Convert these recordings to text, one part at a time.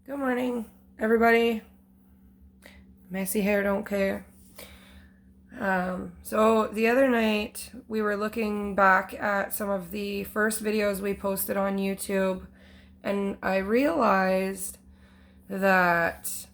Good morning, everybody. Messy hair don't care. So the other night we were looking back at some of the first videos we posted on YouTube, and I realized that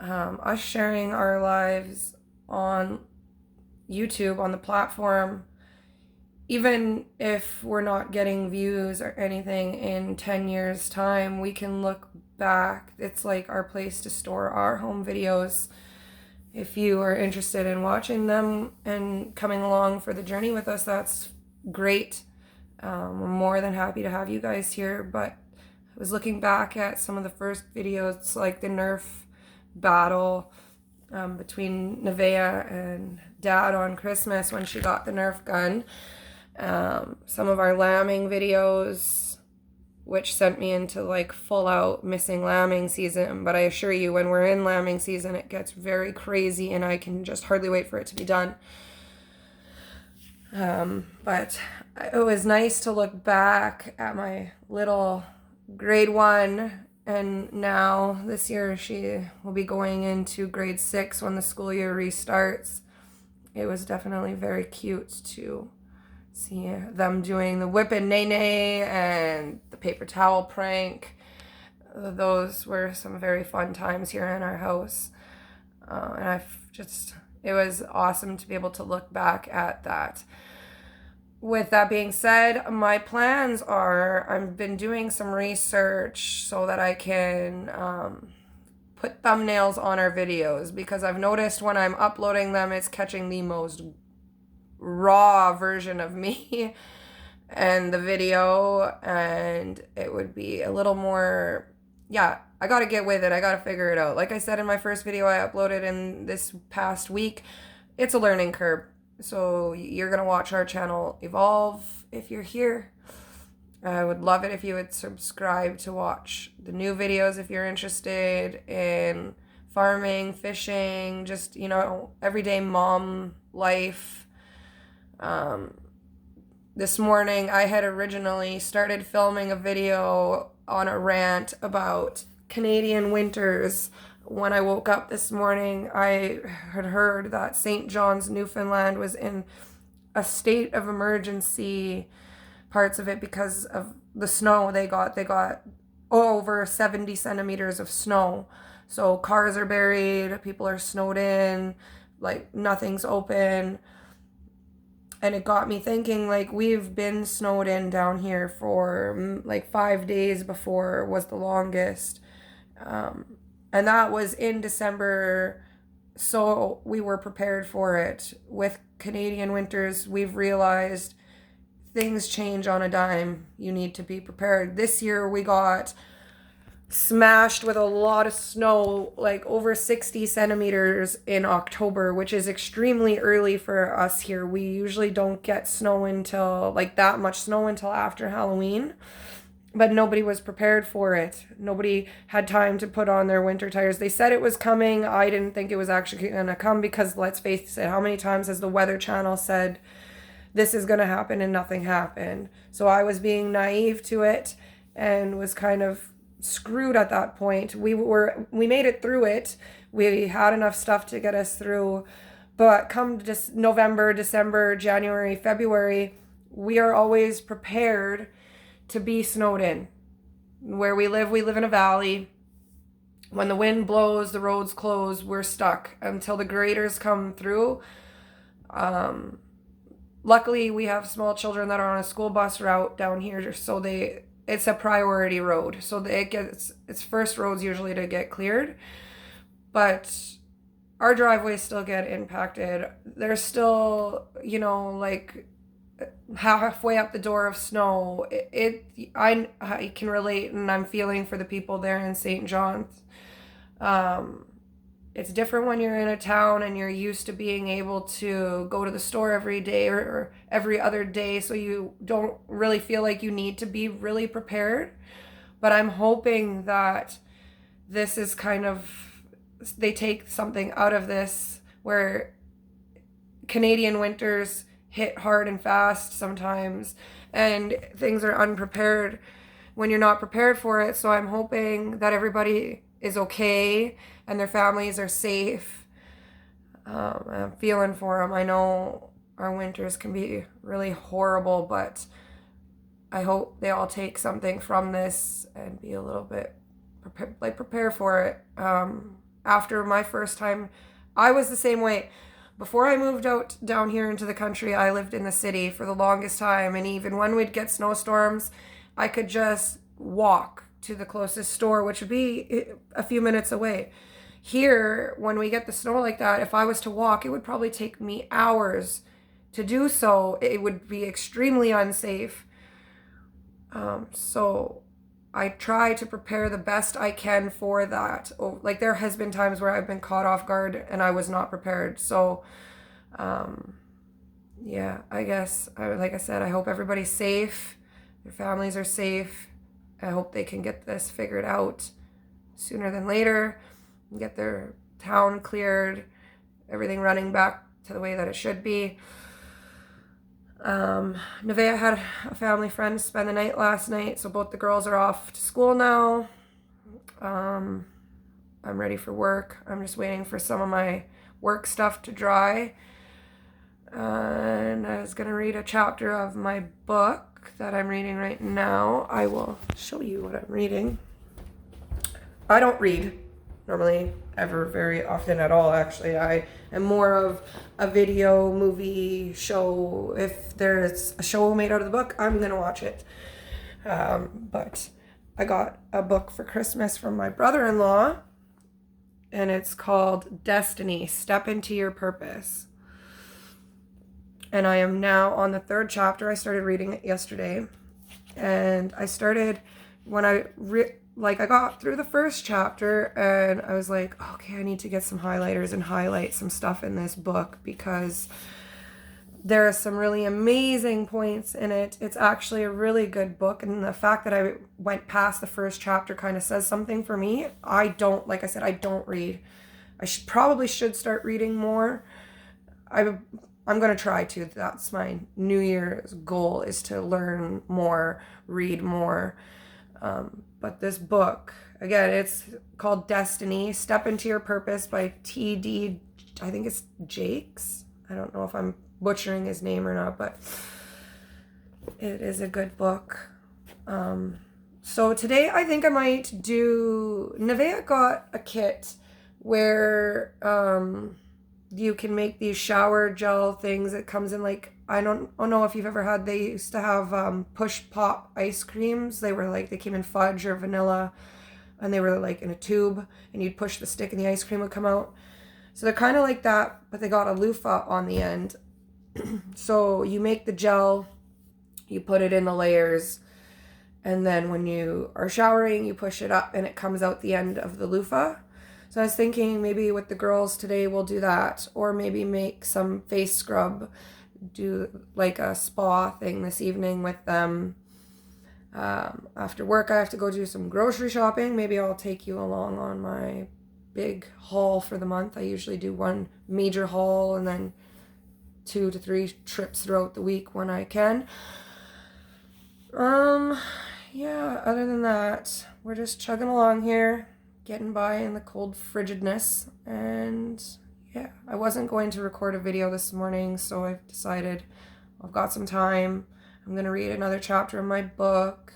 us sharing our lives on YouTube, on the platform, even if we're not getting views or anything in 10 years' time, we can look back. It's like our place to store our home videos. If you are interested in watching them and coming along for the journey with us, that's great. We're more than happy to have you guys here. But I was looking back at some of the first videos, like the Nerf battle between Nevaeh and Dad on Christmas when she got the Nerf gun. Some of our lambing videos, which sent me into like full out missing lambing season. But I assure you, when we're in lambing season, it gets very crazy and I can just hardly wait for it to be done. But it was nice to look back at my little grade 1, and now this year she will be going into grade 6 when the school year restarts. It was definitely very cute to see them doing the whip and nae and the paper towel prank. Those were some very fun times here in our house. And it was awesome to be able to look back at that. With that being said, my plans are I've been doing some research so that I can put thumbnails on our videos, because I've noticed when I'm uploading them, it's catching the most raw version of me and the video, and it would be a little more, I gotta get with it. I gotta figure it out. Like I said in my first video I uploaded in this past week, it's a learning curve. So you're gonna watch our channel evolve if you're here. I would love it if you would subscribe to watch the new videos if you're interested in farming, fishing, just, everyday mom life. This morning I had originally started filming a video on a rant about Canadian winters. When I woke up this morning, I had heard that St. John's, Newfoundland was in a state of emergency, parts of it because of the snow they got. Over 70 centimeters of snow. So cars are buried, people are snowed in, like nothing's open. And it got me thinking, like, we've been snowed in down here for like 5 days before was the longest. And that was in December, so we were prepared for it. With Canadian winters, we've realized things change on a dime. You need to be prepared. This year we got smashed with a lot of snow, like over 60 centimeters in October, which is extremely early for us here. We usually don't get snow until, like, that much snow until after Halloween. But nobody was prepared for it. Nobody had time to put on their winter tires. They said it was coming. I didn't think it was actually going to come, because let's face it, how many times has the Weather Channel said this is going to happen and nothing happened? So I was being naive to it and was kind of screwed at that point. We made it through it. We had enough stuff to get us through. But come November, December, January, February, we are always prepared to be snowed in. Where we live in a valley. When the wind blows, the roads close, we're stuck until the graders come through. Luckily, we have small children that are on a school bus route down here, so it's a priority road. So its first roads usually to get cleared. But our driveways still get impacted. There's still, like, halfway up the door of snow. I can relate, and I'm feeling for the people there in St. John's. It's different when you're in a town and you're used to being able to go to the store every day or every other day, so you don't really feel like you need to be really prepared. But I'm hoping that this is they take something out of this, where Canadian winters hit hard and fast sometimes and things are unprepared, when you're not prepared for it. So I'm hoping that everybody is okay and their families are safe. I'm feeling for them. I know our winters can be really horrible, but I hope they all take something from this and be a little bit prepare for it. After my first time, I was the same way. Before I moved out down here into the country, I lived in the city for the longest time, and even when we'd get snowstorms, I could just walk to the closest store, which would be a few minutes away. Here, when we get the snow like that, if I was to walk, it would probably take me hours to do so. It would be extremely unsafe. So I try to prepare the best I can for that. Like, there has been times where I've been caught off guard and I was not prepared. So, yeah, I guess, like I said, I hope everybody's safe. Their families are safe. I hope they can get this figured out sooner than later and get their town cleared, everything running back to the way that it should be. Nevaeh had a family friend spend the night last night, so both the girls are off to school now. I'm ready for work. I'm just waiting for some of my work stuff to dry. And I was going to read a chapter of my book that I'm reading right now. I will show you what I'm reading. I don't read normally ever very often at all, actually. I am more of a video, movie, show. If there's a show made out of the book, I'm going to watch it. But I got a book for Christmas from my brother-in-law, and it's called Destiny, Step Into Your Purpose. And I am now on the 3rd chapter. I started reading it yesterday. And I started when I got through the 1st chapter and I was like, okay, I need to get some highlighters and highlight some stuff in this book because there are some really amazing points in it. It's actually a really good book. And the fact that I went past the 1st chapter kind of says something for me. Like I said, I don't read. I probably should start reading more. I'm going to try to. That's my New Year's goal, is to learn more, read more. But this book, again, it's called Destiny, Step Into Your Purpose by T.D. I think it's Jakes. I don't know if I'm butchering his name or not, but it is a good book. So today I think I might do, Nevaeh got a kit where you can make these shower gel things. It comes in like, I don't know if you've ever had, they used to have push pop ice creams. They came in fudge or vanilla, and they were like in a tube, and you'd push the stick and the ice cream would come out. So they're kind of like that, but they got a loofah on the end. So you make the gel, you put it in the layers, and then when you are showering, you push it up and it comes out the end of the loofah. So I was thinking maybe with the girls today we'll do that, or maybe make some face scrub, do like a spa thing this evening with them. After work I have to go do some grocery shopping. Maybe I'll take you along on my big haul for the month. I usually do one major haul and then 2 to 3 trips throughout the week when I can. Yeah, other than that, we're just chugging along here, getting by in the cold frigidness. And yeah, I wasn't going to record a video this morning, so I've decided I've got some time. I'm going to read another chapter of my book.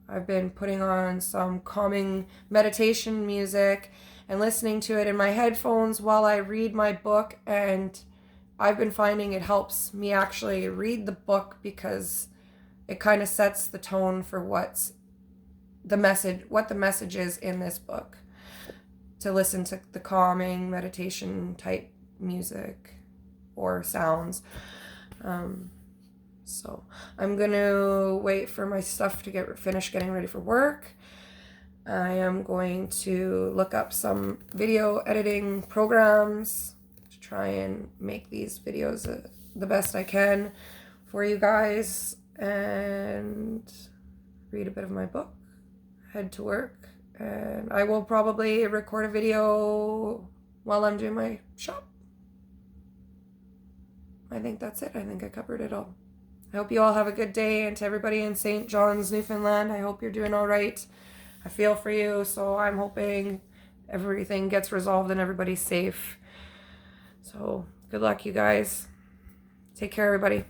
I've been putting on some calming meditation music and listening to it in my headphones while I read my book, and I've been finding it helps me actually read the book because it kind of sets the tone for what the message is in this book, to listen to the calming meditation type music or sounds. So I'm going to wait for my stuff to get finished getting ready for work. I am going to look up some video editing programs to try and make these videos the best I can for you guys, and read a bit of my book, head to work, and I will probably record a video while I'm doing my shop. I think that's it. I think I covered it all. I hope you all have a good day, and to everybody in St. John's, Newfoundland, I hope you're doing all right. I feel for you, so I'm hoping everything gets resolved and everybody's safe. So good luck, you guys. Take care, everybody.